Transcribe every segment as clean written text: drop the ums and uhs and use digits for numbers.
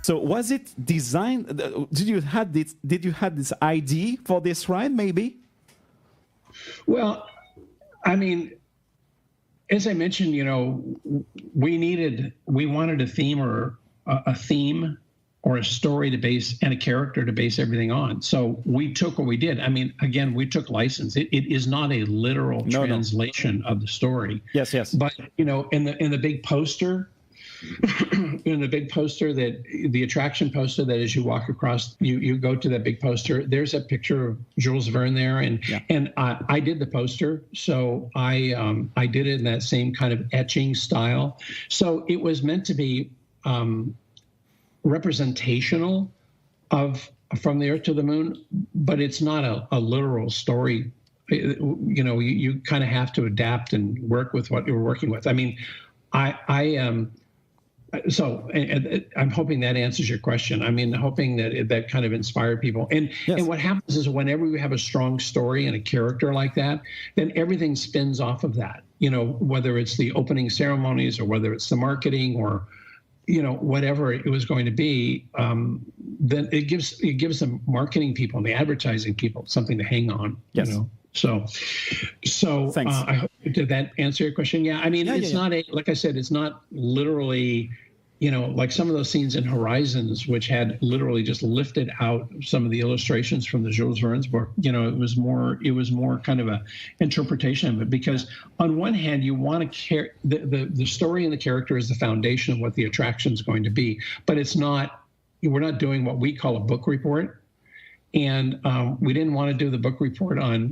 So was it designed? Did you had this idea for this ride? Maybe. Well, I mean, as I mentioned, we wanted a theme or a story to base and a character to base everything on. So we took what we did. I mean, again, we took license. It is not a literal translation of the story. Yes. But in the big poster, that the attraction poster, that as you walk across, you go to that big poster, there's a picture of Jules Verne there, and I did the poster, so I did it in that same kind of etching style. So it was meant to be representational of From the Earth to the Moon, but it's not a literal story. You kind of have to adapt and work with what you're working with. I mean, So I'm hoping that answers your question. I mean, hoping that kind of inspired people. And what happens is whenever we have a strong story and a character like that, then everything spins off of that. Whether it's the opening ceremonies or whether it's the marketing or, whatever it was going to be, then it gives the marketing people and the advertising people something to hang on. Yes. So thanks. I hope, did that answer your question? Yeah. I mean, it's not like I said, it's not literally, like some of those scenes in Horizons, which had literally just lifted out some of the illustrations from the Jules Verne's book. It was more kind of a interpretation of it, because on one hand, you want to the story and the character is the foundation of what the attraction is going to be, but we're not doing what we call a book report. And we didn't want to do the book report on,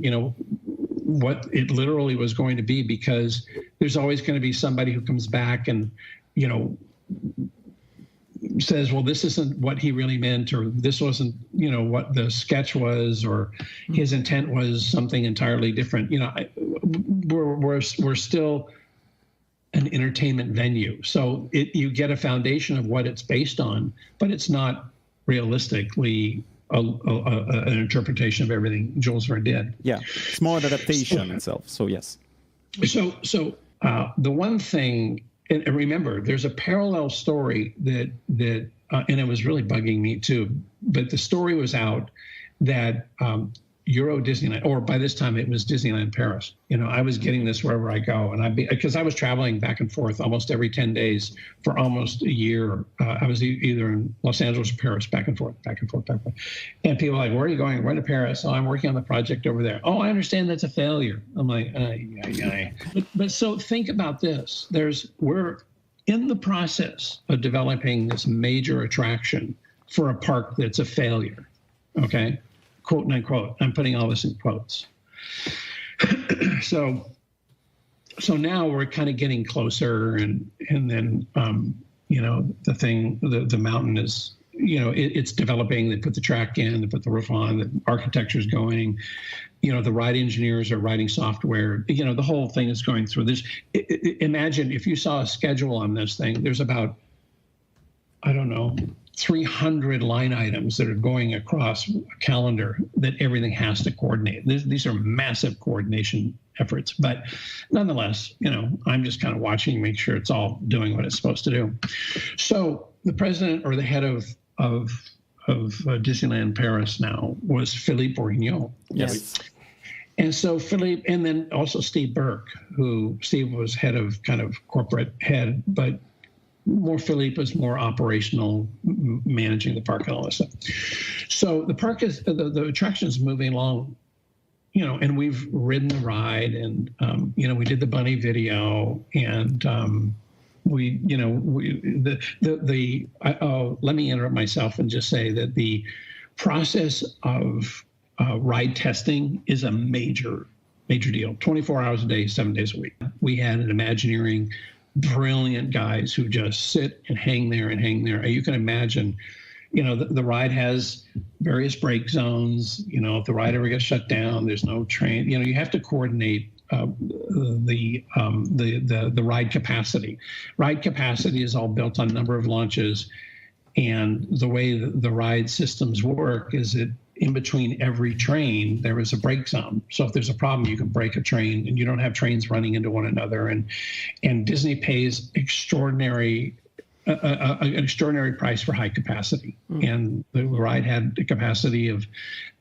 what it literally was going to be, because there's always going to be somebody who comes back and, says, well, this isn't what he really meant, or this wasn't, what the sketch was, or his intent was something entirely different. We're still an entertainment venue. So you get a foundation of what it's based on, but it's not realistically an interpretation of everything Jules Verne did. Yeah, it's more an adaptation itself. So yes. So the one thing, and remember, there's a parallel story that and it was really bugging me too. But the story was out that Euro Disneyland, or by this time it was Disneyland Paris. I was getting this wherever I go, and because I was traveling back and forth almost every 10 days for almost a year. I was either in Los Angeles or Paris, back and forth. And people are like, where are you going? We're to Paris. Oh, I'm working on the project over there. Oh, I understand that's a failure. I'm like, But so think about this. We're in the process of developing this major attraction for a park that's a failure. Okay. Quote unquote. I'm putting all this in quotes. So now we're kind of getting closer, and then the mountain is, it's developing. They put the track in, they put the roof on, the architecture's going. The ride engineers are writing software. The whole thing is going through this. Imagine if you saw a schedule on this thing. There's about, I don't know, 300 line items that are going across a calendar that everything has to coordinate. These are massive coordination efforts, but nonetheless, I'm just kind of watching, make sure it's all doing what it's supposed to do. So the president or the head of Disneyland Paris now was Philippe Bourguignon. Yes. And so Philippe, and then also Steve Burke, Steve was head of kind of corporate head, but Philippe is more operational, managing the park and all this stuff. So the park is, the attraction is moving along, and we've ridden the ride, and, we did the bunny video, and let me interrupt myself and just say that the process of ride testing is a major deal. 24 hours a day, 7 days a week. We had an Imagineering brilliant guys who just sit and hang there. You can imagine, the ride has various break zones. If the ride ever gets shut down, there's no train. You have to coordinate the ride capacity. Ride capacity is all built on number of launches, and the way the ride systems work is that in between every train, there is a break zone. So if there's a problem, you can break a train, and you don't have trains running into one another. And Disney pays extraordinary an extraordinary price for high capacity. And the ride had a capacity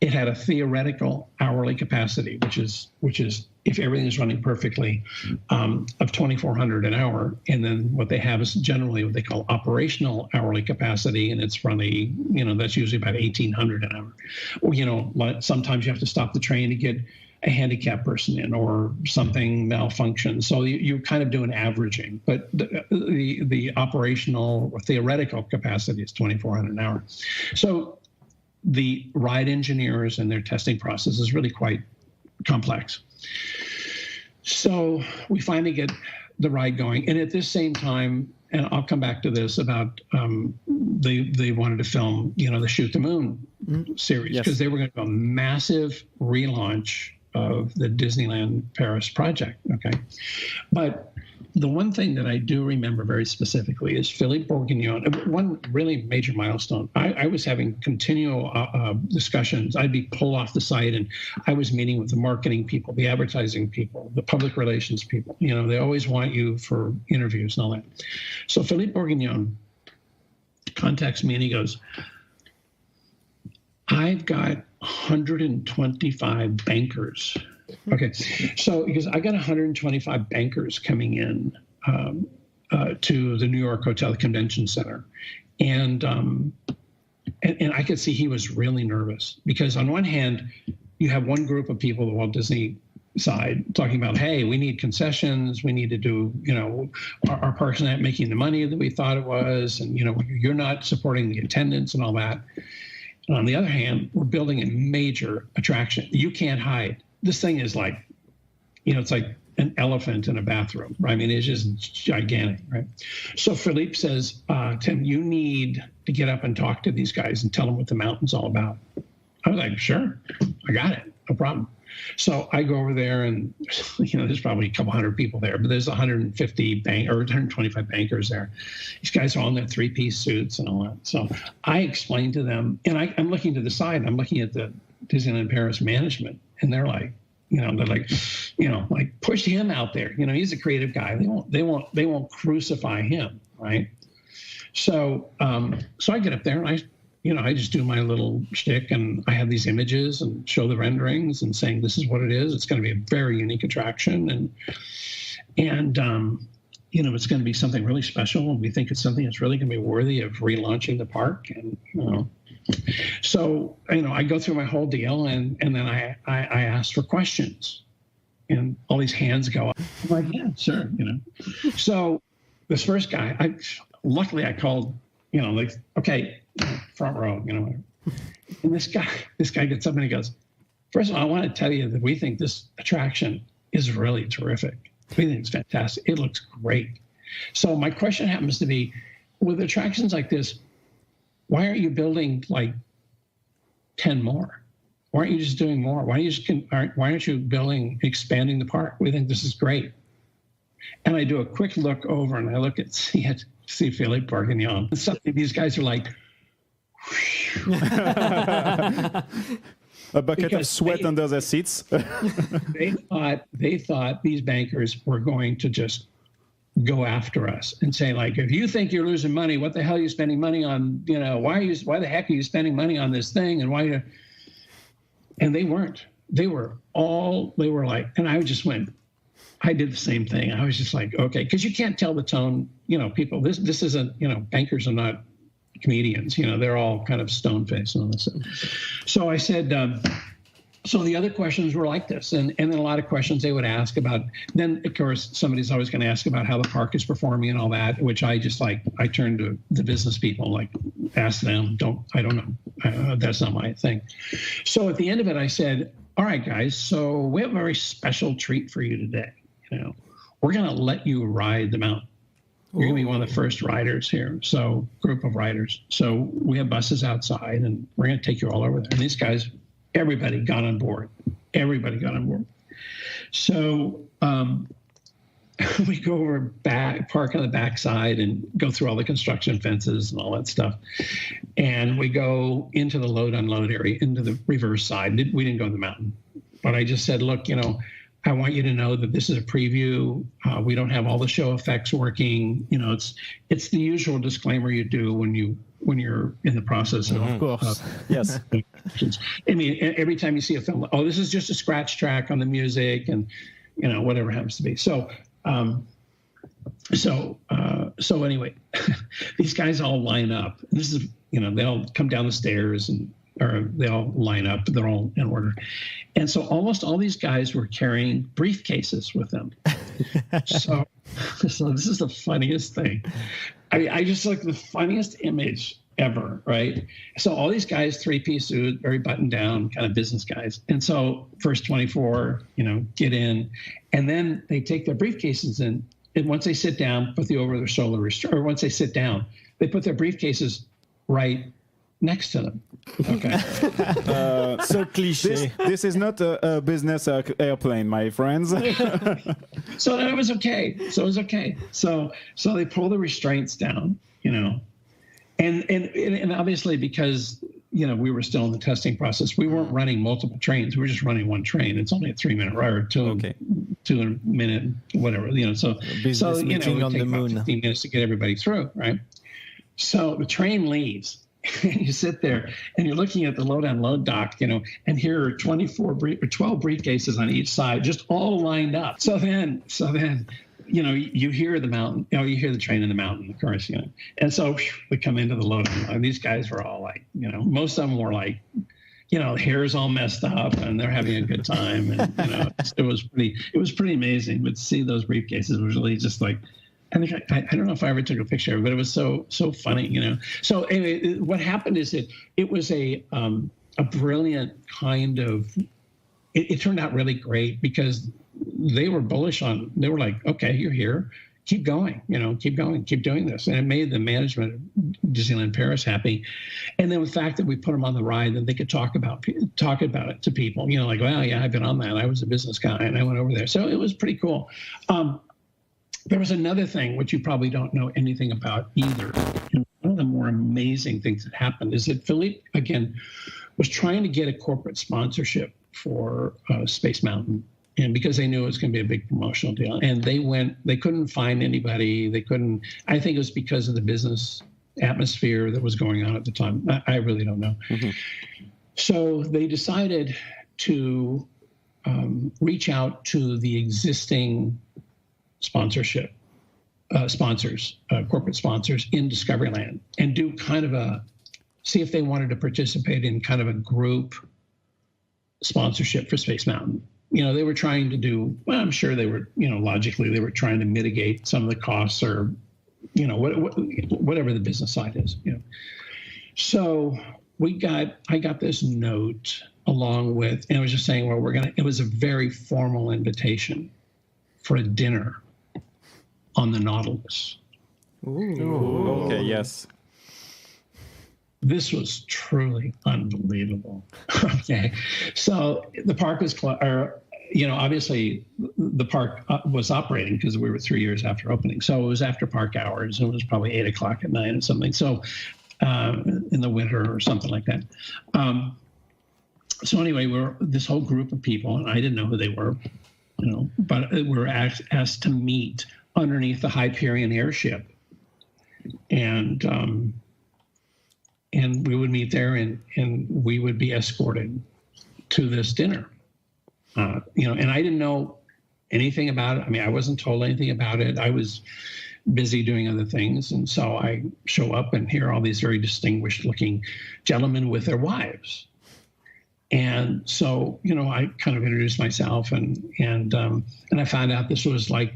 it had a theoretical hourly capacity, which is if everything is running perfectly, of 2,400 an hour. And then what they have is generally what they call operational hourly capacity, and it's running, that's usually about 1,800 an hour. Or, sometimes you have to stop the train to get a handicapped person in, or something malfunctions. So you kind of do an averaging, but the operational or theoretical capacity is 2,400 an hour. So the ride engineers and their testing process is really quite complex. So we finally get the ride going, and at this same time, and I'll come back to this about they wanted to film, the Shoot the Moon series, because they were going to do a massive relaunch of the Disneyland Paris project. Okay. But the one thing that I do remember very specifically is Philippe Bourguignon. One really major milestone. I was having continual discussions. I'd be pulled off the site, and I was meeting with the marketing people, the advertising people, the public relations people. They always want you for interviews and all that. So Philippe Bourguignon contacts me and he goes, I've got 125 bankers. Okay, so because I got 125 bankers coming in to the New York Hotel Convention Center, and I could see he was really nervous, because on one hand, you have one group of people, the Walt Disney side, talking about, hey, we need concessions, we need to do, our parks not making the money that we thought it was, and you're not supporting the attendance and all that. And on the other hand, we're building a major attraction. You can't hide. This thing is like, it's like an elephant in a bathroom, right? I mean, it's just gigantic, right? So Philippe says, Tim, you need to get up and talk to these guys and tell them what the mountain's all about. I was like, sure, I got it, no problem. So I go over there, and there's probably a couple hundred people there, but there's 125 bankers there. These guys are all in their 3-piece suits and all that. So I explained to them, and I'm looking to the side, I'm looking at the Disneyland Paris management, and they're like, like push him out there. He's a creative guy. They won't crucify him, right? So so I get up there, and I just do my little shtick, and I have these images and show the renderings and saying, this is what it is. It's going to be a very unique attraction. And it's going to be something really special. And we think it's something that's really going to be worthy of relaunching the park. And, so, I go through my whole deal, and then I ask for questions, and all these hands go up. I'm like, yeah, sure. So this first guy, luckily I called, like, okay, front row, And this guy gets up and he goes, first of all, I want to tell you that we think this attraction is really terrific. We think it's fantastic. It looks great. So my question happens to be, with attractions like this, why aren't you building like 10 more? Why aren't you just doing more? Why aren't you expanding the park? We think this is great. And I do a quick look over, and I look at see Philippe Bourguignon. And suddenly these guys are like, a bucket of sweat under their seats. they thought these bankers were going to just go after us and say, like, if you think you're losing money, what the hell are you spending money on? Why the heck are you spending money on this thing? And and they weren't. They were like, and I did the same thing. I was just like, okay, because you can't tell the tone, people, this isn't, bankers are not comedians, they're all kind of stone-faced and all this stuff. So I said, so the other questions were like this, and then a lot of questions they would ask about, then of course somebody's always going to ask about how the park is performing and all that, which I just I turn to the business people, like, ask them, I don't know, that's not my thing. So at the end of it, I said, all right, guys, so we have a very special treat for you today. We're going to let you ride the mountain. You're going to be one of the first riders here. So group of riders. So we have buses outside, and we're going to take you all over there. And these guys, everybody got on board. So we go over park on the backside and go through all the construction fences and all that stuff. And we go into the load unload area, into the reverse side. We didn't go to the mountain, but I just said, look, I want you to know that this is a preview. We don't have all the show effects working. You know, it's the usual disclaimer you do when you're in the process of course. Yes. I mean, every time you see a film, oh, this is just a scratch track on the music, and you know, whatever it happens to be. So anyway, these guys all line up. This is, you know, they all come down the stairs or they all line up. They're all in order. And so almost all these guys were carrying briefcases with them. So this is the funniest thing. I mean, I just like the funniest image ever, right? So all these guys, 3-piece suit, very buttoned down, kind of business guys. And so first 24, you know, get in, and then they take their briefcases in. And once they sit down, put the over their shoulder or once they sit down, they put their briefcases right next to them. Okay. So cliche. This is not a business airplane, my friends. So it was okay. So they pull the restraints down, you know, and obviously because, you know, we were still in the testing process, we weren't running multiple trains. We were just running one train. It's only a 3-minute ride, two a minute, whatever, you know. So you know, it would take about 15 minutes to get everybody through, right? So the train leaves. And you sit there and you're looking at the load unload dock, you know, and here are 12 briefcases on each side, just all lined up. So then, you know, you hear the mountain, you know, you hear the train in the mountain, of course, you know, and so we come into the load unload, and these guys were all like, you know, most of them were like, you know, hair's all messed up and they're having a good time, and you know, it was pretty amazing. But to see those briefcases was really just like, I think I don't know if I ever took a picture of it, but it was so funny, you know. So anyway, what happened is it was a brilliant kind of. It turned out really great because they were bullish on. They were like, okay, you're here, keep going, you know, keep going, keep doing this, and it made the management of Disneyland Paris happy. And then the fact that we put them on the ride, that they could talk about it to people, you know, like, well, yeah, I've been on that. I was a business guy and I went over there, so it was pretty cool. There was another thing which you probably don't know anything about either. And one of the more amazing things that happened is that Philippe, again, was trying to get a corporate sponsorship for Space Mountain, and because they knew it was going to be a big promotional deal. And they couldn't find anybody. I think it was because of the business atmosphere that was going on at the time. I really don't know. Mm-hmm. So they decided to reach out to the existing corporate sponsors in Discoveryland, and do kind of see if they wanted to participate in kind of a group sponsorship for Space Mountain. You know, they were trying to do, well, I'm sure they were, you know, logically they were trying to mitigate some of the costs, or, you know, whatever the business side is, you know. So I got this note along with, and I was just saying, well, it was a very formal invitation for a dinner on the Nautilus. Ooh. Okay, yes. This was truly unbelievable. Okay. So the park was, you know, obviously the park was operating because we were 3 years after opening. So it was after park hours. It was probably 8:00 at night or something. So in the winter or something like that. So anyway, this whole group of people, and I didn't know who they were, you know, but we were asked to meet underneath the Hyperion airship, and we would meet there, and we would be escorted to this dinner, you know. And I didn't know anything about it. I mean, I wasn't told anything about it. I was busy doing other things, and so I show up and hear all these very distinguished-looking gentlemen with their wives. And so, you know, I kind of introduced myself, and I found out this was like,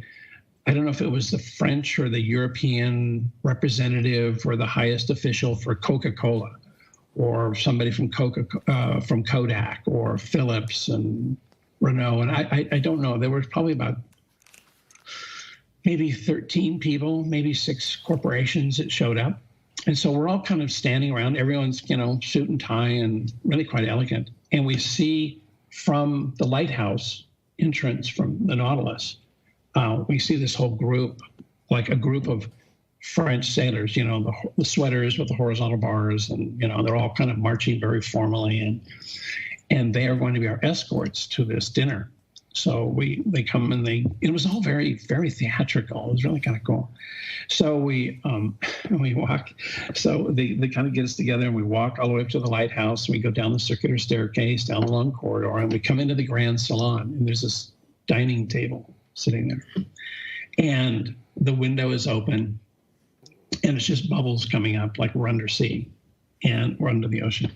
I don't know if it was the French or the European representative or the highest official for Coca-Cola, or somebody from from Kodak or Philips and Renault. And I don't know. There were probably about maybe 13 people, maybe 6 corporations that showed up. And so we're all kind of standing around. Everyone's, you know, suit and tie and really quite elegant. And we see from the lighthouse entrance from the Nautilus, we see this whole group, like a group of French sailors, you know, the sweaters with the horizontal bars, and, you know, they're all kind of marching very formally, and they are going to be our escorts to this dinner. So they come and it was all very, very theatrical. It was really kind of cool. So we walk. So they kind of get us together, and we walk all the way up to the lighthouse. We go down the circular staircase, down the long corridor, and we come into the grand salon. And there's this dining table sitting there, and the window is open, and it's just bubbles coming up like we're undersea, and we're under the ocean.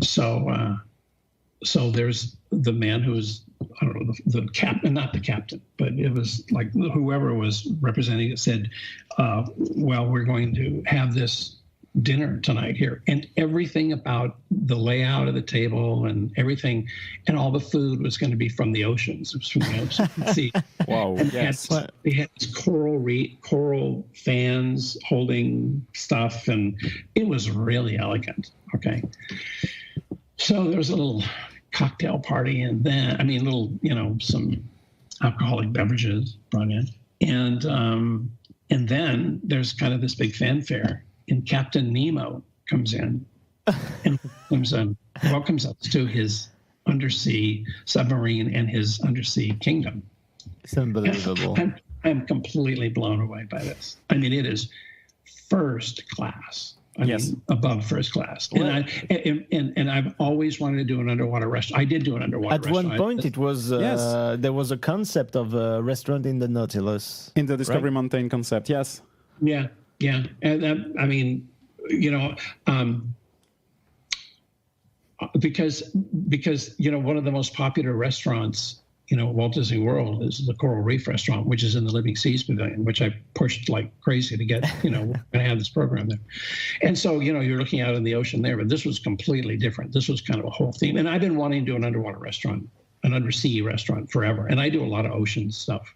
So there's the man who was, I don't know, the captain, not the captain, but it was like whoever was representing it said, well, we're going to have this dinner tonight here. And everything about the layout of the table and everything and all the food was going to be from the oceans. It was from the ocean. See, Wow. and Yes. they had these coral fans holding stuff, and it was really elegant. Okay. So there was a little cocktail party, and then, some alcoholic beverages brought in. And then there's kind of this big fanfare, and Captain Nemo comes in and welcomes us to his undersea submarine and his undersea kingdom. It's unbelievable. I'm completely blown away by this. I mean, it is first class. I mean, above first class. Well, And I've always wanted to do an underwater restaurant. I did do an underwater restaurant. At one point, it was there was a concept of a restaurant in the Nautilus. In the Discovery right? Mountain concept, yes. Yeah. And because one of the most popular restaurants, Walt Disney World is the Coral Reef Restaurant, which is in the Living Seas Pavilion, which I pushed like crazy to get, we're going to have this program there. And so, you're looking out in the ocean there, but this was completely different. This was kind of a whole theme. And I've been wanting to do an underwater restaurant, an undersea restaurant forever. And I do a lot of ocean stuff,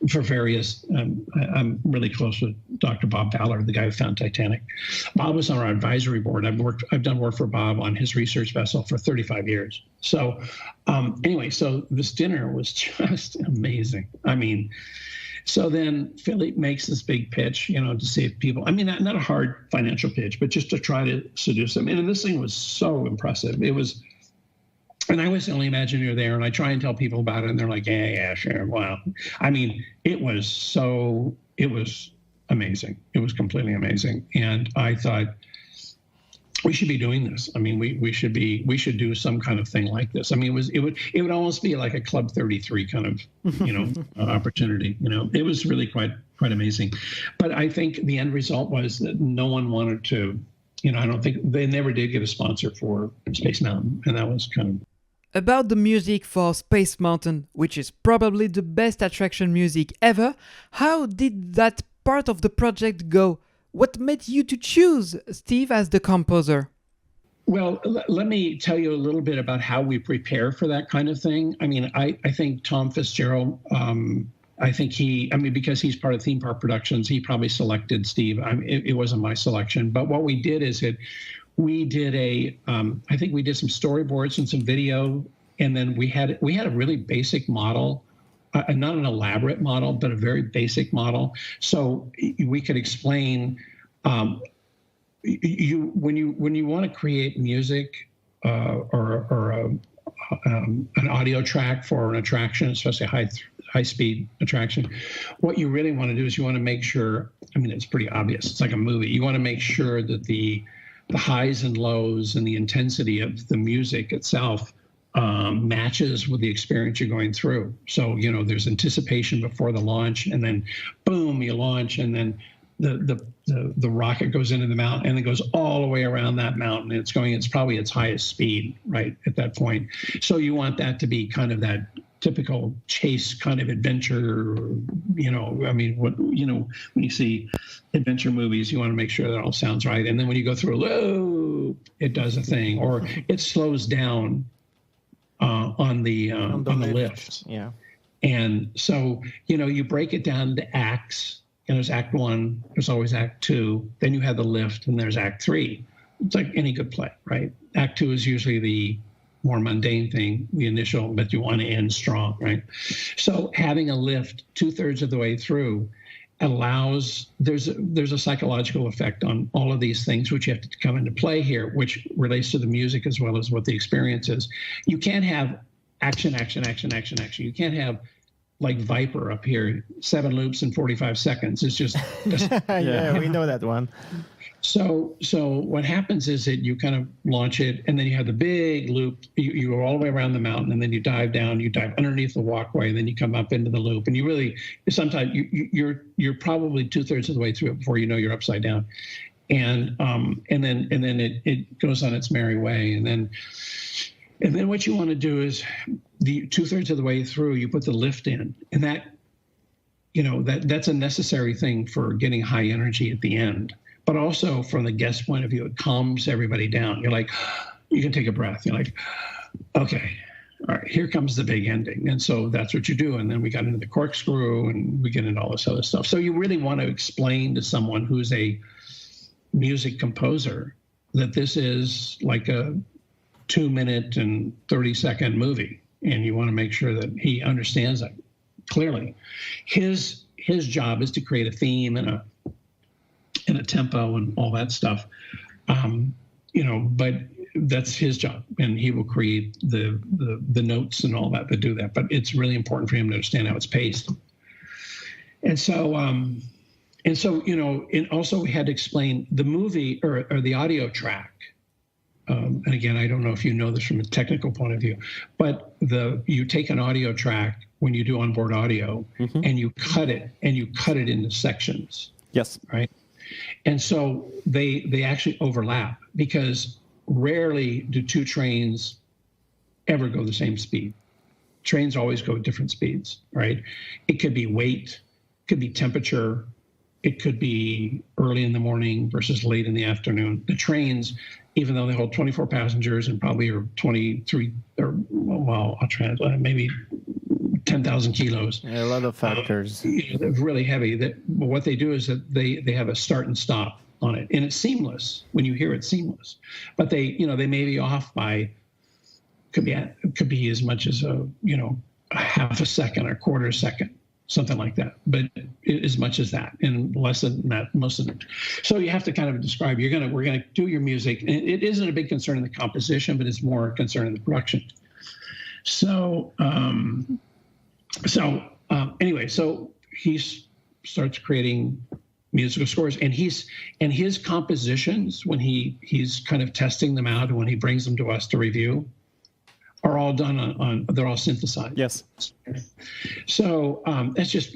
for various, I'm really close with Dr. Bob Ballard, the guy who found Titanic. Bob was on our advisory board. I've done work for Bob on his research vessel for 35 years. So anyway, so this dinner was just amazing. I mean, so then Philippe makes this big pitch, to see if people, not a hard financial pitch, but just to try to seduce them. And this thing was so impressive. It was, and I was the only Imagineer there, and I try and tell people about it, and they're like, yeah, sure, wow. It was amazing. It was completely amazing. And I thought, we should be doing this. We should do some kind of thing like this. It would almost be like a Club 33 kind of, opportunity. It was really quite amazing. But I think the end result was that no one wanted to, I don't think they never did get a sponsor for Space Mountain, and that was kind of. About the music for Space Mountain, which is probably the best attraction music ever, how did that part of the project go? What made you to choose Steve as the composer? Well, let me tell you a little bit about how we prepare for that kind of thing. I think Tom Fitzgerald, because he's part of Theme Park Productions, he probably selected Steve. It wasn't my selection. But what we did is we did I think we did some storyboards and some video, and then we had a really basic model. Not an elaborate model, but a very basic model. So we could explain when you want to create music or an audio track for an attraction, especially a high speed attraction, what you really want to do is you want to make sure. It's pretty obvious. It's like a movie. You want to make sure that the highs and lows and the intensity of the music itself matches with the experience you're going through. So, there's anticipation before the launch, and then boom, you launch, and then the rocket goes into the mountain and it goes all the way around that mountain. It's probably its highest speed right at that point. So you want that to be kind of that typical chase kind of adventure, when you see adventure movies, you want to make sure that all sounds right. And then when you go through a loop, it does a thing, or it slows down on the lift. Yeah. And so, you break it down to acts, and there's act 1, there's always act 2, then you have the lift, and there's act 3. It's like any good play, right? Act 2 is usually the more mundane thing, the initial, but you want to end strong, right? So having a lift 2/3 of the way through allows, there's a psychological effect on all of these things, which you have to come into play here, which relates to the music as well as what the experience is. You can't have action, action, action, action, action. You can't have like Viper up here, 7 loops in 45 seconds. It's just yeah, we know that one. So what happens is that you kind of launch it, and then you have the big loop. You go all the way around the mountain, and then you dive down. You dive underneath the walkway, and then you come up into the loop. And you really, sometimes you're probably 2/3 of the way through it before you know you're upside down. And then it goes on its merry way. And then what you want to do is the 2/3 of the way through, you put the lift in, and that's a necessary thing for getting high energy at the end. But also from the guest point of view, it calms everybody down. You're like, you can take a breath. You're like, okay, all right, here comes the big ending. And so that's what you do. And then we got into the corkscrew, and we get into all this other stuff. So you really want to explain to someone who's a music composer that this is like a 2-minute and 30-second movie. And you want to make sure that he understands that clearly. His job is to create a theme and a tempo and all that stuff, but that's his job, and he will create the notes and all that to do that. But it's really important for him to understand how it's paced. And so, and also we had to explain the movie or the audio track. And again, I don't know if you know this from a technical point of view, but you take an audio track when you do onboard audio, and you cut it into sections. Yes. Right. And so they actually overlap, because rarely do 2 trains ever go the same speed. Trains always go at different speeds, right? It could be weight, could be temperature, it could be early in the morning versus late in the afternoon. The trains, even though they hold 24 passengers and probably are 23, or well, I'll try maybe 10,000 kilos. Yeah, a lot of factors. They're really heavy. What they do is that they have a start and stop on it, and it's seamless. When you hear it, seamless. But they may be off by could be as much as a half a second or a quarter a second, something like that. But as much as that, and less than that, most of it. So you have to kind of describe. We're gonna do your music. And it isn't a big concern in the composition, but it's more a concern in the production. So. Anyway, so he starts creating musical scores, and his compositions, when he's kind of testing them out, and when he brings them to us to review, are all done they're all synthesized. Yes. So that's just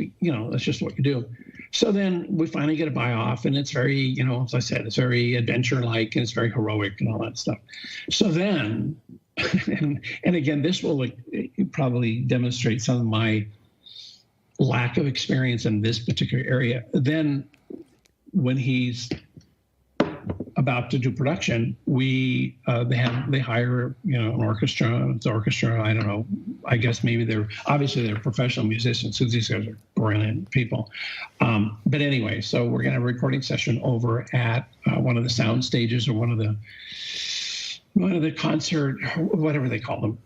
what you do. So then we finally get a buy off, and it's very, as I said, it's very adventure-like, and it's very heroic and all that stuff. So then, and again, this will probably demonstrate some of my lack of experience in this particular area. Then when he's about to do production, they hire an orchestra. The orchestra, I don't know, I guess maybe they're professional musicians, because these guys are brilliant people. But anyway, so we're gonna have a recording session over at one of the sound stages, or one of the concert, whatever they call them.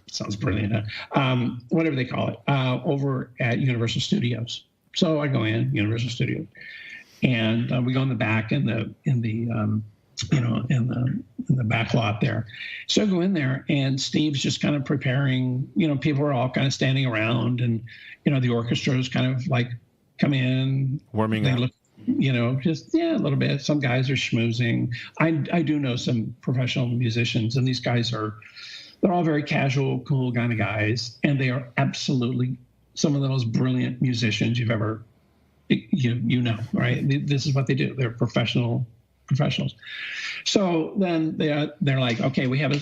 Sounds brilliant, huh? Whatever they call it, over at Universal Studios. So I go in Universal Studios, and we go in the back in the back lot there. So I go in there, and Steve's just kind of preparing. People are all kind of standing around, and the orchestra is kind of like come in, warming up. Look, a little bit. Some guys are schmoozing. I do know some professional musicians, and these guys they're all very casual, cool kind of guys, and they are absolutely some of the most brilliant musicians you've ever, right? This is what they do. They're professionals. So then they're like, okay, we have a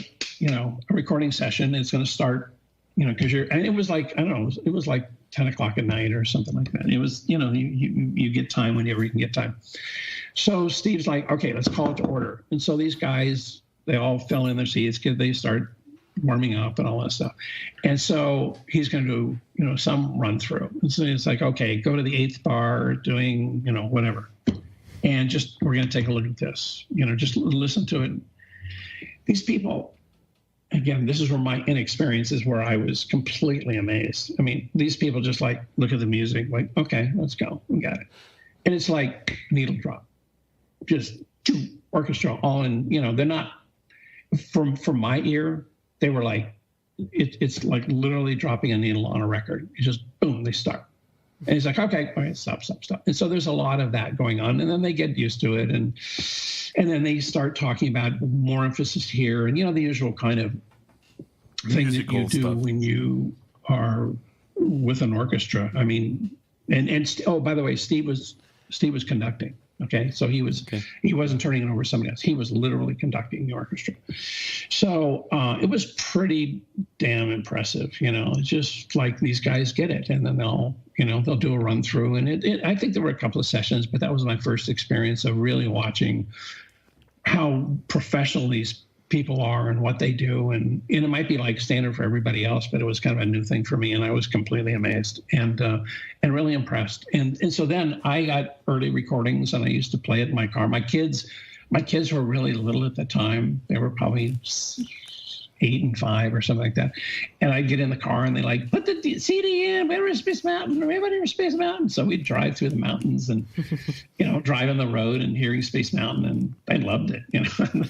recording session. It's going to start, because and it was like, I don't know, it was like 10 o'clock at night or something like that. It was, you get time whenever you can get time. So Steve's like, okay, let's call it to order. And so these guys, they all fell in their seats. They start warming up and all that stuff. And so he's going to do, some run through. And so it's like, okay, go to the 8th bar, doing, whatever. And we're going to take a look at this, just listen to it. These people, again, this is where my inexperience is, where I was completely amazed. I mean, these people just like look at the music, like, okay, let's go, we got it. And it's like needle drop, just orchestra all in. They're not from my ear. They were like it's like literally dropping a needle on a record. It's just boom, they start. And he's like, okay, all right, stop. And so there's a lot of that going on. And then they get used to it. And then they start talking about more emphasis here. And, the usual kind of thing that you do when you are with an orchestra. I mean, oh, by the way, Steve was conducting. Okay, so he wasn't turning it over to somebody else. He was literally conducting the orchestra. So it was pretty damn impressive. It's just like these guys get it, and then they'll do a run through. And I think there were a couple of sessions, but that was my first experience of really watching how professional these people are and what they do. And it might be like standard for everybody else, but it was kind of a new thing for me. And I was completely amazed and really impressed. And so then I got early recordings and I used to play it in my car. My kids were really little at the time. They were probably 8 and 5 or something like that. And I'd get in the car and they like, put the CD in, we're in Space Mountain, everybody in Space Mountain. So we'd drive through the mountains and, drive on the road and hearing Space Mountain, and I loved it,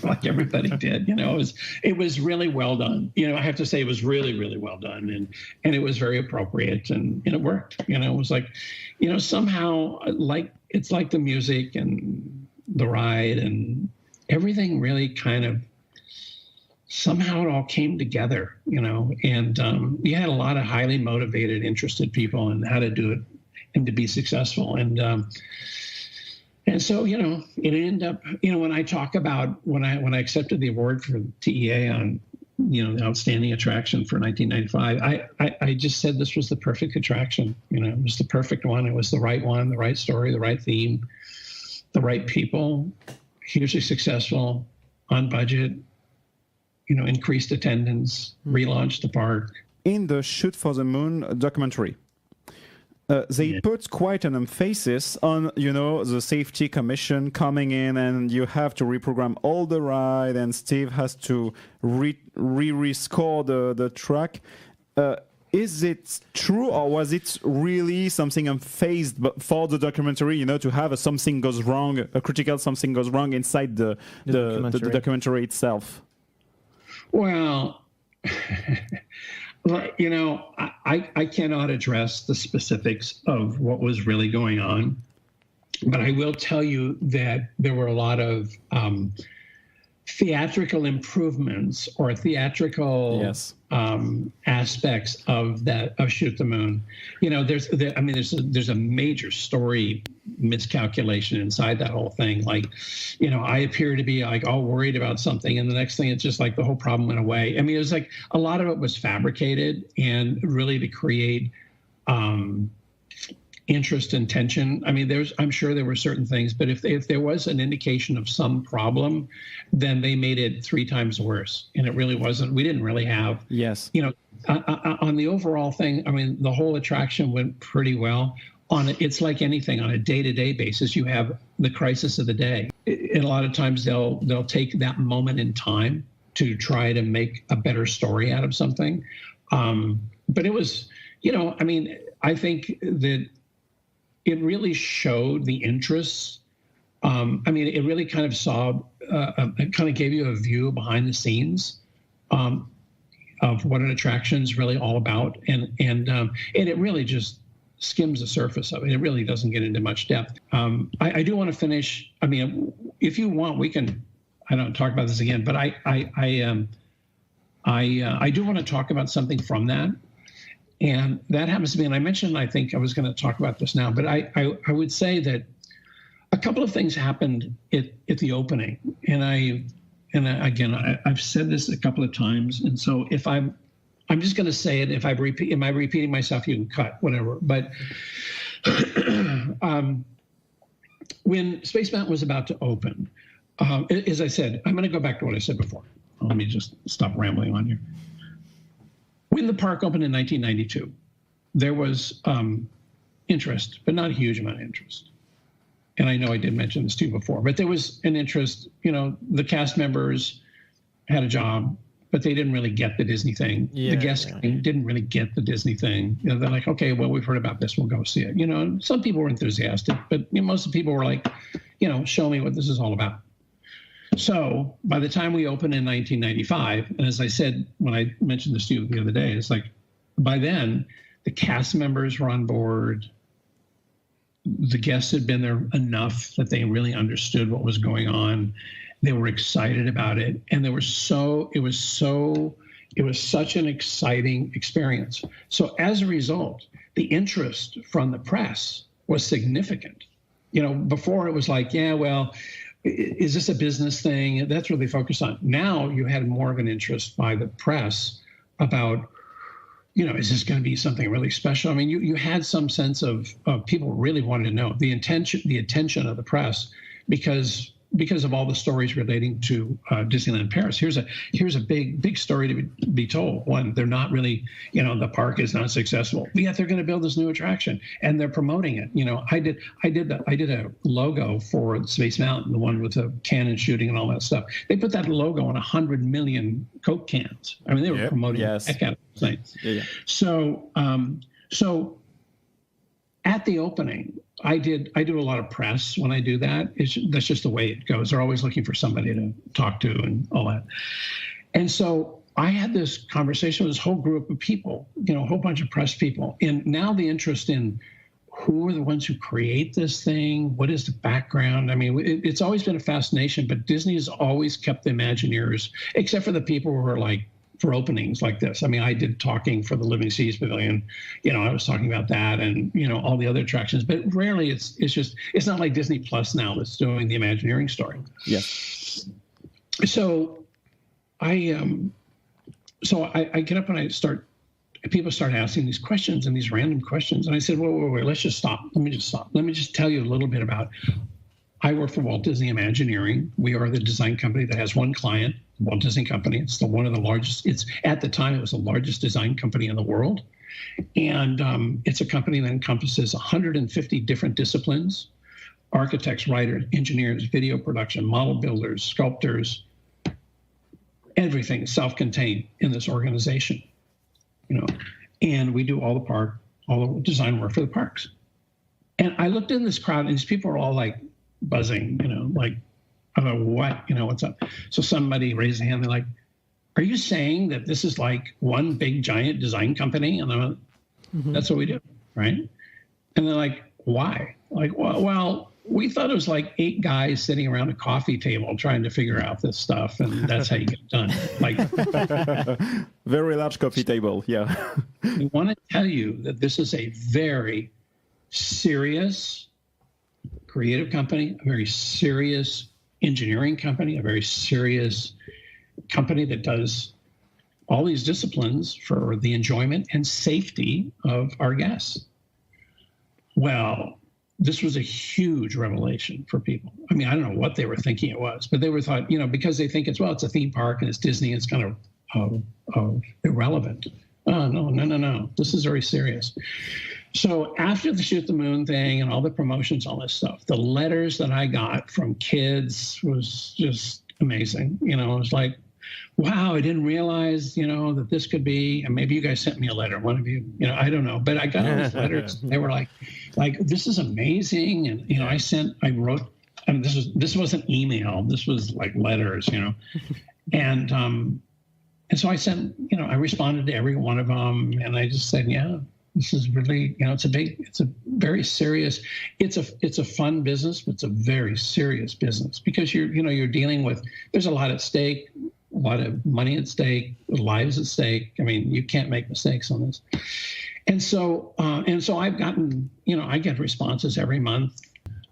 like everybody did. It was really well done. I have to say it was really, really well done, and it was very appropriate, and it worked. It was like, somehow like it's like the music and the ride and everything really kind of somehow it all came together, and you had a lot of highly motivated, interested people in how to do it and to be successful. And so, it ended up, when I talk about when I accepted the award for TEA on, the outstanding attraction for 1995, I just said this was the perfect attraction. It was the perfect one. It was the right one, the right story, the right theme, the right people, hugely successful, on budget, increased attendance, relaunched the park. In the Shoot for the Moon documentary, they put quite an emphasis on, the safety commission coming in, and you have to reprogram all the ride, and Steve has to re-score the track. Is it true, or was it really something unfazed for the documentary, to have something goes wrong, a critical something goes wrong inside the documentary itself? Well, I cannot address the specifics of what was really going on, but I will tell you that there were a lot of theatrical improvements or theatrical aspects of Shoot the Moon. There's a major story miscalculation inside that whole thing. Like, I appear to be like all worried about something, and the next thing it's just like the whole problem went away. It was like a lot of it was fabricated and really to create interest and tension. I'm sure there were certain things, but if there was an indication of some problem, then they made it 3 times worse. And it really wasn't. We didn't really have. Yes. On the overall thing, the whole attraction went pretty well. It's like anything on a day-to-day basis. You have the crisis of the day, and a lot of times they'll take that moment in time to try to make a better story out of something. But it was, I think that it really showed the interests. It really kind of it kind of gave you a view behind the scenes of what an attraction is really all about, and it really just skims the surface of it. It really doesn't get into much depth. I do want to finish. If you want, we can. I don't talk about this again, but I do want to talk about something from that. And that happens to be, and I mentioned, I think I was going to talk about this now, but I would say that a couple of things happened at the opening. And I've said this a couple of times. And so if I'm just going to say it, am I repeating myself? You can cut, whatever. But when Space Mountain was about to open, as I said, I'm going to go back to what I said before. Let me just stop rambling on here. When the park opened in 1992, there was interest, but not a huge amount of interest. And I know I did mention this to you before, but there was an interest. The cast members had a job, but they didn't really get the Disney thing. The guests didn't really get the Disney thing. They're like, okay, well, we've heard about this. We'll go see it. Some people were enthusiastic, but most of the people were like, show me what this is all about. So by the time we opened in 1995, and as I said when I mentioned this to you the other day, it's like by then the cast members were on board. The guests had been there enough that they really understood what was going on. They were excited about it, and it was such an exciting experience. So as a result, the interest from the press was significant. You know, before it was like, yeah, well, is this a business thing? That's what they focused on. Now you had more of an interest by the press about, you know, is this going to be something really special? I mean, you had some sense of people really wanted to know the attention of the press because of all the stories relating to Disneyland Paris. Here's a big story to be told. One, they're not really, you know, the park is not successful, but yet they're going to build this new attraction and they're promoting it. You know, I did a logo for Space Mountain, the one with the cannon shooting and all that stuff. They put that logo on 100 million Coke cans. I mean, they were promoting the heck out of things. Yeah. So at the opening, I do a lot of press when I do that. That's just the way it goes. They're always looking for somebody to talk to and all that. And so I had this conversation with this whole group of people, you know, a whole bunch of press people. And now the interest in who are the ones who create this thing? What is the background? I mean, it's always been a fascination, but Disney has always kept the Imagineers, except for the people who are like, for openings like this. I mean, I did talking for the Living Seas Pavilion. You know, I was talking about that and, you know, all the other attractions, but rarely it's not like Disney Plus now that's doing the Imagineering story. Yes. So I get up and people start asking these questions and these random questions. And I said, wait, let's just stop. Let me just stop. Let me just tell you a little bit about, I work for Walt Disney Imagineering. We are the design company that has one client, Walt Disney Company. It's one of the largest. At the time, it was the largest design company in the world. And it's a company that encompasses 150 different disciplines: architects, writers, engineers, video production, model builders, sculptors. Everything is self-contained in this organization, you know. And we do all the design work for the parks. And I looked in this crowd, and these people are all like buzzing, you know, like, I don't know what, you know, what's up. So somebody raised a hand. They're like, are you saying that this is like one big giant design company? And I'm like, that's what we do, right? And they're like, why? Like, well, we thought it was like 8 guys sitting around a coffee table trying to figure out this stuff, and that's how you get it done. Like, very large coffee table, yeah. I want to tell you that this is a very serious creative company, a very serious engineering company, a very serious company that does all these disciplines for the enjoyment and safety of our guests. Well, this was a huge revelation for people. I mean, I don't know what they were thinking it was, but they were thought, you know, because they think it's a theme park and it's Disney, it's kind of irrelevant. Oh, no. This is very serious. So after the Shoot the Moon thing and all the promotions, all this stuff, the letters that I got from kids was just amazing. You know, it was like, wow, I didn't realize, you know, that this could be, and maybe you guys sent me a letter, one of you, you know, I don't know, but I got all these letters. They were like, this is amazing. And, you know, I wrote, I mean, this wasn't email. This was like letters, you know, and so I sent, you know, I responded to every one of them, and I just said, yeah, this is really, you know, it's a very serious, it's a fun business, but it's a very serious business because you're dealing with, there's a lot at stake, a lot of money at stake, lives at stake. I mean, you can't make mistakes on this. And so I've gotten, you know, I get responses every month.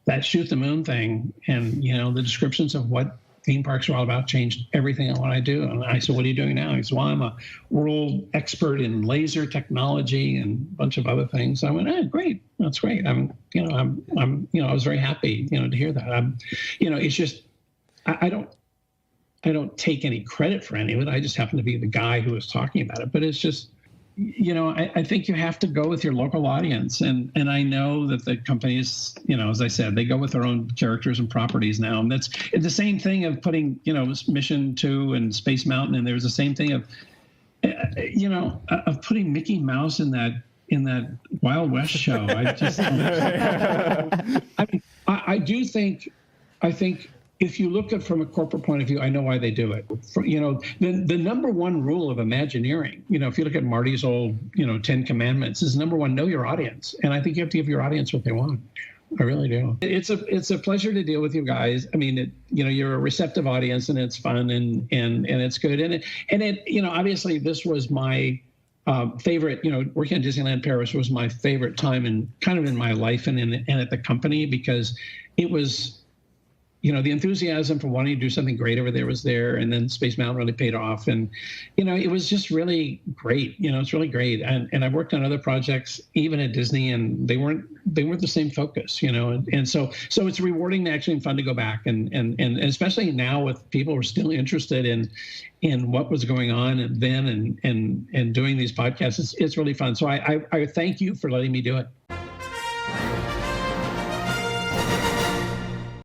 That Shoot the Moon thing and, you know, the descriptions of what theme parks are all about changed everything on what I do. And I said, what are you doing now? He said, well, I'm a world expert in laser technology and a bunch of other things. I went, great. That's great. I was very happy, you know, to hear that. You know, it's just, I don't take any credit for any of it. I just happen to be the guy who was talking about it, but it's just, you know, I think you have to go with your local audience. And I know that the companies, you know, as I said, they go with their own characters and properties now. And it's the same thing of putting, you know, Mission 2 and Space Mountain. And there's the same thing of, you know, of putting Mickey Mouse in that Wild West show. I just, I think if you look at from a corporate point of view, I know why they do it. The number one rule of Imagineering, if you look at Marty's old, 10 Commandments, is number one, know your audience. And I think you have to give your audience what they want. I really do. It's a pleasure to deal with you guys. I mean, you're a receptive audience, and it's fun and it's good. And it obviously this was my favorite. Working at Disneyland Paris was my favorite time in my life and at the company, because it was. The enthusiasm for wanting to do something great over there was there, and then Space Mountain really paid off, and it was just really great. It's really great, and I've worked on other projects even at Disney, and they weren't the same focus, and so it's rewarding actually and fun to go back, and especially now with people who are still interested in what was going on then and doing these podcasts. It's really fun. So I thank you for letting me do it.